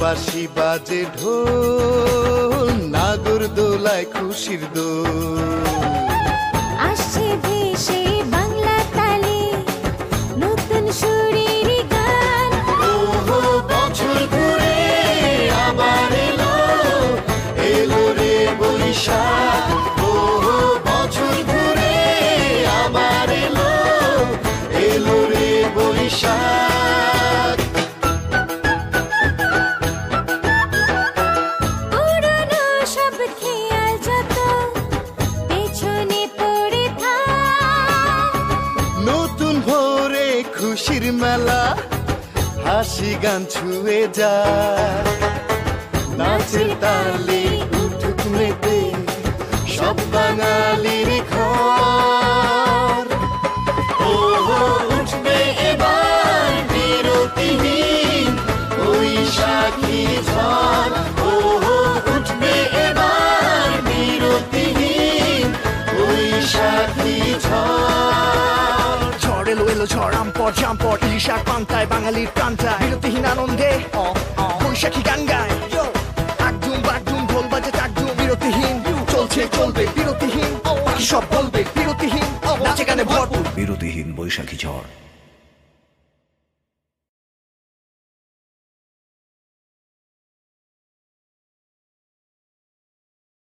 বাঁশি বাজে ঢোল, নাগর দোলায় খুশির দোল। আসছে ভেসে বাংলা তালে নতুন সুরের গান। ওহো বছর ঘুরে আবার এলো, এলো রে বৈশাখ। ওহো বছর ঘুরে আবার এলো, এলো রে বৈশাখ। পুরনো সব খেয়াল যত পেছনে পড়ে থাক। নতুন ভোরে খুশির মেলা, হাসি গান ছুঁয়ে যায়। নাচের তালে উঠুক মেতে সব বাঙালির ঘর। ওহো উঠবে এবার বিরতিহীন বৈশাখী ঝড়। ওহো উঠবে এবার বিরতিহীন বৈশাখী ঝড়। ঝড় এলো এলো ঝড়, আমপর জাম্পর ইলিশাক পান্তায় বাঙালির প্রান্তায় বিরতিহীন আনন্দে বৈশাখী গান গায়। একদম বাগদুম ঢোল বাজে চাকদুম, বিরতিহীন চলছে চলবে বিরতিহীন, বাকি সব বলবে বিরতিহীন, নাচে গানে ভরপুর বিরতিহীন বৈশাখী ঝড়।